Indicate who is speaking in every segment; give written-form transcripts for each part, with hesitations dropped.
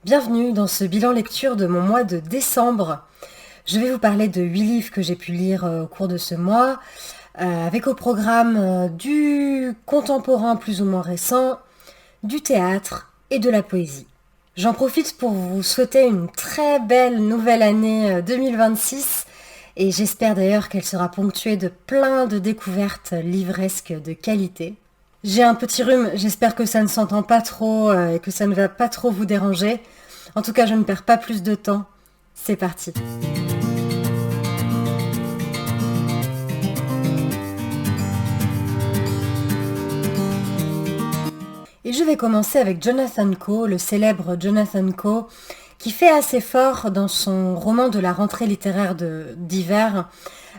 Speaker 1: Bienvenue dans ce bilan lecture de mon mois de décembre. Je vais vous parler de 8 livres que j'ai pu lire au cours de ce mois, avec au programme du contemporain plus ou moins récent, du théâtre et de la poésie. J'en profite pour vous souhaiter une très belle nouvelle année 2026 et j'espère d'ailleurs qu'elle sera ponctuée de plein de découvertes livresques de qualité. J'ai un petit rhume, j'espère que ça ne s'entend pas trop et que ça ne va pas trop vous déranger. En tout cas, je ne perds pas plus de temps. C'est parti. Et je vais commencer avec Jonathan Coe, le célèbre Jonathan Coe, qui fait assez fort dans son roman de la rentrée littéraire d'hiver,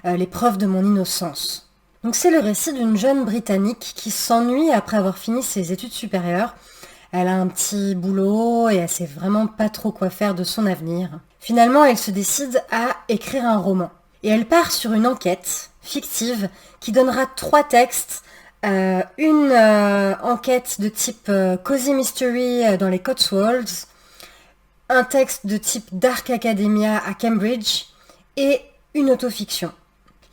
Speaker 1: L'épreuve de mon innocence. Donc c'est le récit d'une jeune Britannique qui s'ennuie après avoir fini ses études supérieures. Elle a un petit boulot et elle sait vraiment pas trop quoi faire de son avenir. Finalement, elle se décide à écrire un roman. Et elle part sur une enquête fictive qui donnera 3 textes. Une enquête de type Cozy Mystery dans les Cotswolds, un texte de type Dark Academia à Cambridge et une autofiction.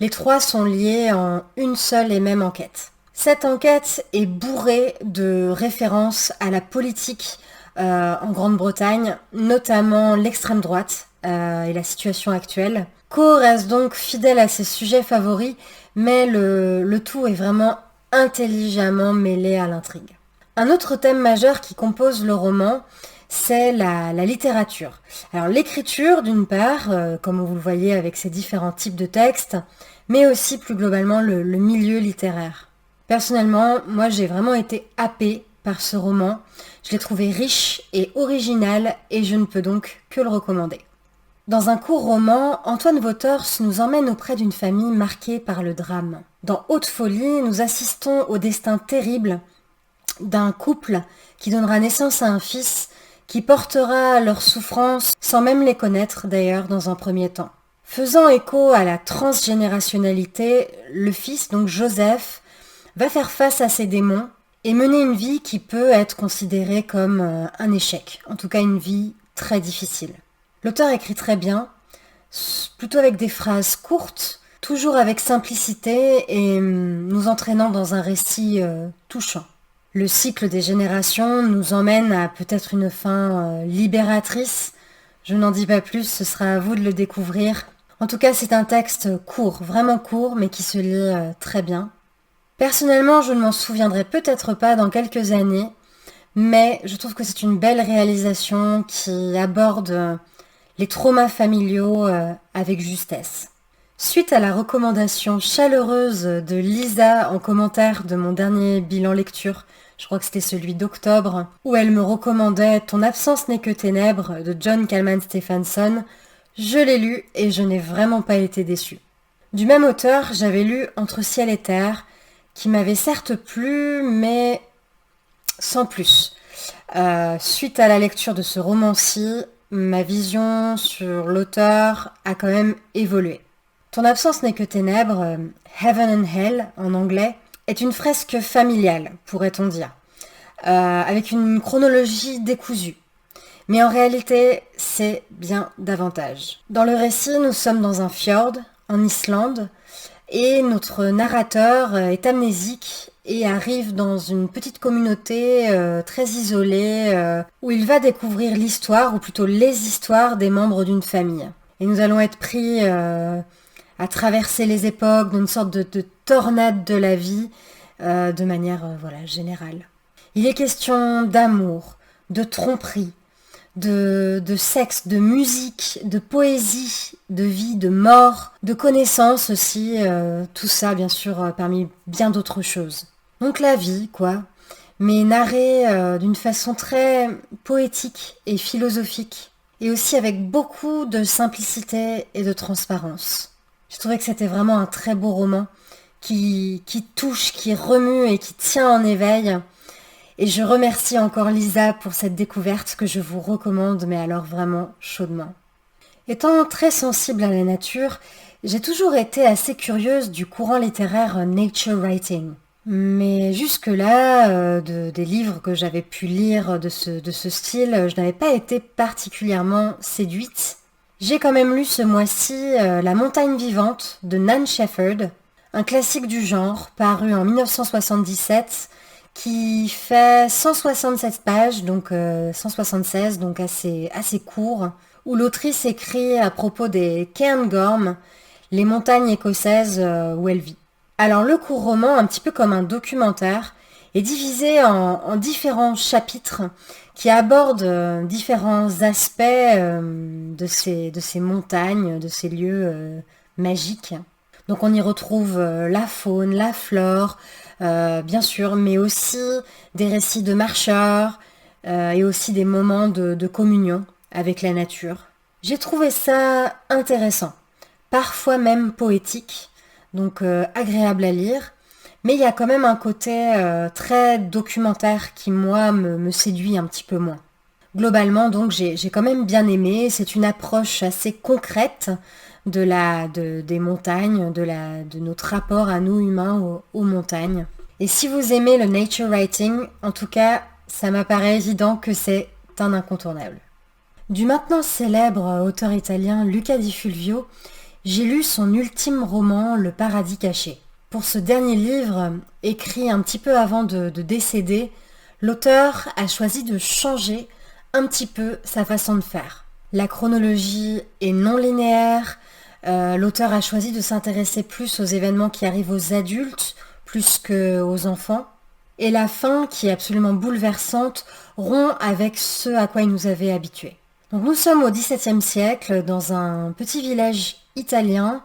Speaker 1: Les 3 sont liés en une seule et même enquête. Cette enquête est bourrée de références à la politique en Grande-Bretagne, notamment l'extrême droite et la situation actuelle. Coe reste donc fidèle à ses sujets favoris, mais le tout est vraiment intelligemment mêlé à l'intrigue. Un autre thème majeur qui compose le roman, c'est la littérature. Alors l'écriture d'une part, comme vous le voyez avec ces différents types de textes, mais aussi plus globalement le milieu littéraire. Personnellement, moi j'ai vraiment été happée par ce roman. Je l'ai trouvé riche et original et je ne peux donc que le recommander. Dans un court roman, Antoine Vautors nous emmène auprès d'une famille marquée par le drame. Dans Haute Folie, nous assistons au destin terrible d'un couple qui donnera naissance à un fils qui portera leurs souffrances sans même les connaître d'ailleurs dans un premier temps. Faisant écho à la transgénérationnalité, le fils, donc Joseph, va faire face à ses démons et mener une vie qui peut être considérée comme un échec, en tout cas une vie très difficile. L'auteur écrit très bien, plutôt avec des phrases courtes, toujours avec simplicité et nous entraînant dans un récit touchant. Le cycle des générations nous emmène à peut-être une fin libératrice. Je n'en dis pas plus, ce sera à vous de le découvrir. En tout cas, c'est un texte court, vraiment court, mais qui se lit très bien. Personnellement, je ne m'en souviendrai peut-être pas dans quelques années, mais je trouve que c'est une belle réalisation qui aborde les traumas familiaux avec justesse. Suite à la recommandation chaleureuse de Lisa en commentaire de mon dernier bilan lecture, je crois que c'était celui d'octobre, où elle me recommandait Ton absence n'est que ténèbres de John Kalman Stephenson, je l'ai lu et je n'ai vraiment pas été déçue. Du même auteur, j'avais lu Entre ciel et terre, qui m'avait certes plu, mais sans plus. Suite à la lecture de ce roman-ci, ma vision sur l'auteur a quand même évolué. Ton absence n'est que ténèbres, Heaven and Hell en anglais, est une fresque familiale, pourrait-on dire, avec une chronologie décousue. Mais en réalité, c'est bien davantage. Dans le récit, nous sommes dans un fjord, en Islande, et notre narrateur est amnésique et arrive dans une petite communauté très isolée où il va découvrir l'histoire, ou plutôt les histoires des membres d'une famille. Et nous allons être pris à traverser les époques dans une sorte de tornade de la vie de manière générale. Il est question d'amour, de tromperie, de sexe, de musique, de poésie, de vie, de mort, de connaissances aussi, tout ça bien sûr parmi bien d'autres choses. Donc la vie, quoi, mais narrée d'une façon très poétique et philosophique, et aussi avec beaucoup de simplicité et de transparence. Je trouvais que c'était vraiment un très beau roman qui touche, qui remue et qui tient en éveil. Et je remercie encore Lisa pour cette découverte que je vous recommande, mais alors vraiment chaudement. Étant très sensible à la nature, j'ai toujours été assez curieuse du courant littéraire nature writing. Mais jusque-là, des livres que j'avais pu lire de ce style, je n'avais pas été particulièrement séduite. J'ai quand même lu ce mois-ci La montagne vivante de Nan Shepherd, un classique du genre paru en 1977 qui fait 167 pages, donc 176, donc assez court, où l'autrice écrit à propos des Cairngorm, les montagnes écossaises où elle vit. Alors le court roman, un petit peu comme un documentaire, est divisé en différents chapitres qui abordent différents aspects de ces montagnes, de ces lieux magiques. Donc on y retrouve la faune, la flore, bien sûr, mais aussi des récits de marcheurs et aussi des moments de communion avec la nature. J'ai trouvé ça intéressant, parfois même poétique, donc agréable à lire, mais il y a quand même un côté très documentaire qui, moi, me séduit un petit peu moins. Globalement, donc, j'ai quand même bien aimé. C'est une approche assez concrète des montagnes, de notre rapport à nous humains aux montagnes. Et si vous aimez le nature writing, en tout cas, ça m'apparaît évident que c'est un incontournable. Du maintenant célèbre auteur italien Luca Di Fulvio, j'ai lu son ultime roman Le Paradis caché. Pour ce dernier livre, écrit un petit peu avant de décéder, l'auteur a choisi de changer un petit peu sa façon de faire. La chronologie est non linéaire, l'auteur a choisi de s'intéresser plus aux événements qui arrivent aux adultes plus qu'aux enfants. Et la fin, qui est absolument bouleversante, rompt avec ce à quoi il nous avait habitués. Donc nous sommes au XVIIe siècle, dans un petit village italien,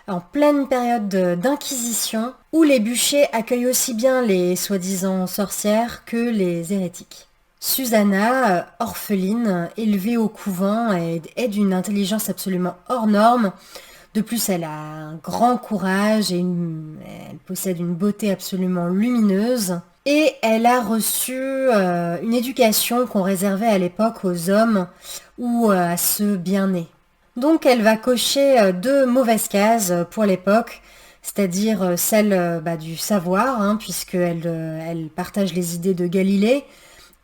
Speaker 1: en pleine période d'inquisition, où les bûchers accueillent aussi bien les soi-disant sorcières que les hérétiques. Susanna, orpheline, élevée au couvent, est d'une intelligence absolument hors norme. De plus, elle a un grand courage et elle possède une beauté absolument lumineuse. Et elle a reçu une éducation qu'on réservait à l'époque aux hommes ou à ceux bien nés. Donc elle va cocher deux mauvaises cases pour l'époque, c'est-à-dire celle du savoir, puisqu'elle partage les idées de Galilée,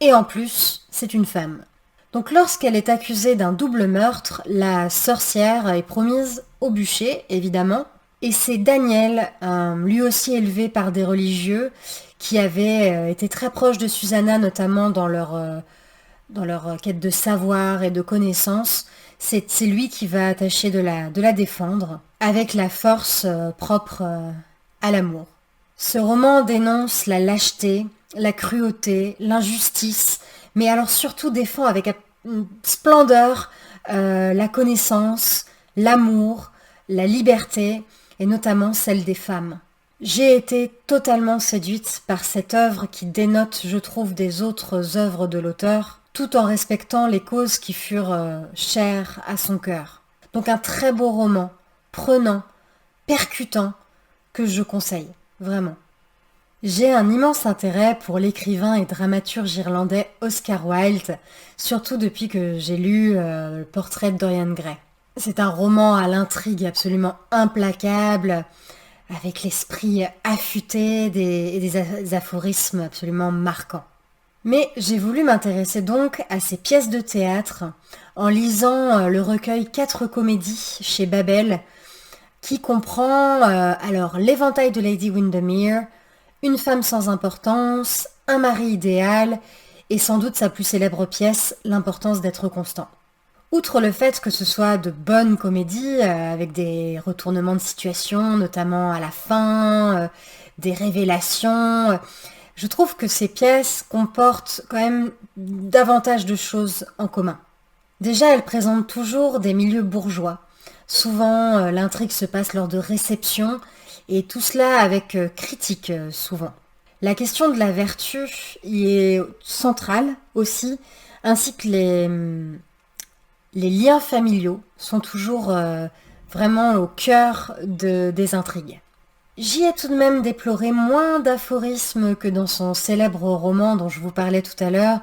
Speaker 1: et en plus, c'est une femme. Donc lorsqu'elle est accusée d'un double meurtre, la sorcière est promise au bûcher, évidemment, et c'est Daniel, lui aussi élevé par des religieux, qui avait été très proche de Susanna, notamment dans leur quête de savoir et de connaissance. C'est lui qui va tâcher de la défendre, avec la force propre à l'amour. Ce roman dénonce la lâcheté, la cruauté, l'injustice, mais alors surtout défend avec une splendeur la connaissance, l'amour, la liberté, et notamment celle des femmes. J'ai été totalement séduite par cette œuvre qui dénote, je trouve, des autres œuvres de l'auteur, tout en respectant les causes qui furent chères à son cœur. Donc un très beau roman, prenant, percutant, que je conseille, vraiment. J'ai un immense intérêt pour l'écrivain et dramaturge irlandais Oscar Wilde, surtout depuis que j'ai lu Le Portrait de Dorian Gray. C'est un roman à l'intrigue absolument implacable, avec l'esprit affûté et des aphorismes absolument marquants. Mais j'ai voulu m'intéresser donc à ces pièces de théâtre en lisant le recueil 4 comédies chez Babel, qui comprend alors L'éventail de Lady Windermere, Une femme sans importance, Un mari idéal et sans doute sa plus célèbre pièce, L'importance d'être constant. Outre le fait que ce soit de bonnes comédies, avec des retournements de situation, notamment à la fin, des révélations, je trouve que ces pièces comportent quand même davantage de choses en commun. Déjà, elles présentent toujours des milieux bourgeois. Souvent, l'intrigue se passe lors de réceptions, et tout cela avec critique, souvent. La question de la vertu y est centrale aussi, ainsi que les liens familiaux sont toujours vraiment au cœur des intrigues. J'y ai tout de même déploré moins d'aphorismes que dans son célèbre roman dont je vous parlais tout à l'heure,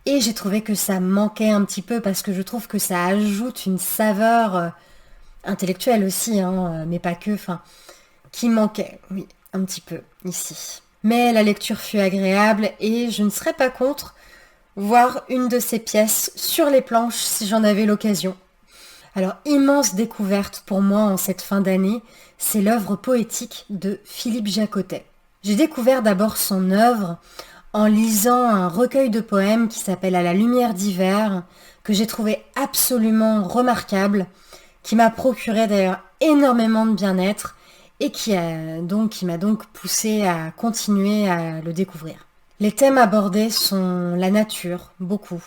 Speaker 1: et j'ai trouvé que ça manquait un petit peu parce que je trouve que ça ajoute une saveur intellectuelle aussi, mais pas que, qui manquait, oui, un petit peu ici. Mais la lecture fut agréable et je ne serais pas contre voir une de ces pièces sur les planches si j'en avais l'occasion. Alors, immense découverte pour moi en cette fin d'année, c'est l'œuvre poétique de Philippe Jacotet. J'ai découvert d'abord son œuvre en lisant un recueil de poèmes qui s'appelle À la lumière d'hiver, que j'ai trouvé absolument remarquable, qui m'a procuré d'ailleurs énormément de bien-être et qui m'a donc poussé à continuer à le découvrir. Les thèmes abordés sont la nature, beaucoup,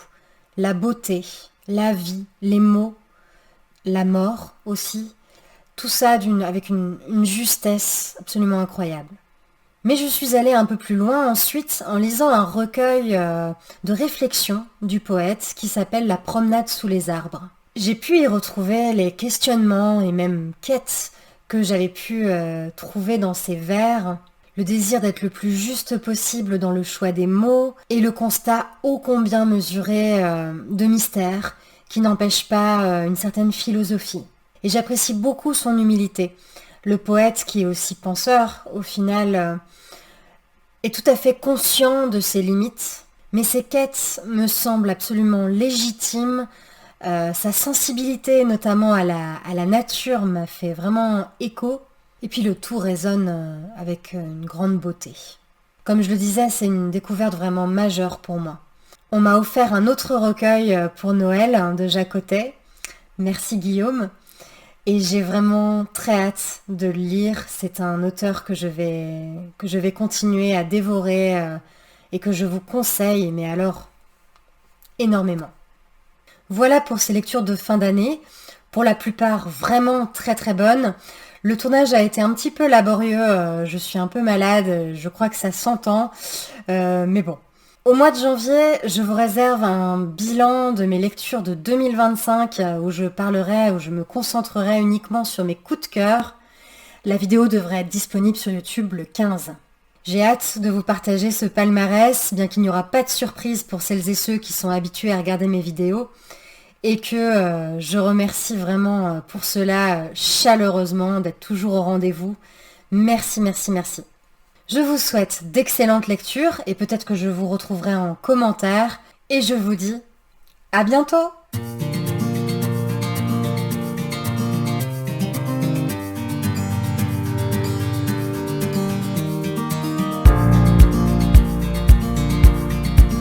Speaker 1: la beauté, la vie, les mots, la mort aussi, tout ça avec une justesse absolument incroyable. Mais je suis allée un peu plus loin ensuite en lisant un recueil de réflexions du poète qui s'appelle La promenade sous les arbres. J'ai pu y retrouver les questionnements et même quêtes que j'avais pu trouver dans ces vers, le désir d'être le plus juste possible dans le choix des mots et le constat ô combien mesuré de mystère qui n'empêche pas une certaine philosophie. Et j'apprécie beaucoup son humilité. Le poète, qui est aussi penseur, au final, est tout à fait conscient de ses limites, mais ses quêtes me semblent absolument légitimes. Sa sensibilité, notamment à la nature, m'a fait vraiment écho. Et puis le tout résonne avec une grande beauté. Comme je le disais, c'est une découverte vraiment majeure pour moi. On m'a offert un autre recueil pour Noël de Jacotet. Merci Guillaume. Et j'ai vraiment très hâte de le lire. C'est un auteur que je vais continuer à dévorer et que je vous conseille, mais alors énormément. Voilà pour ces lectures de fin d'année. Pour la plupart vraiment très très bonnes. Le tournage a été un petit peu laborieux. Je suis un peu malade. Je crois que ça s'entend. Mais bon. Au mois de janvier, je vous réserve un bilan de mes lectures de 2025 où je me concentrerai uniquement sur mes coups de cœur. La vidéo devrait être disponible sur YouTube le 15. J'ai hâte de vous partager ce palmarès, bien qu'il n'y aura pas de surprise pour celles et ceux qui sont habitués à regarder mes vidéos et que je remercie vraiment pour cela chaleureusement d'être toujours au rendez-vous. Merci, merci, merci. Je vous souhaite d'excellentes lectures et peut-être que je vous retrouverai en commentaire et je vous dis à bientôt!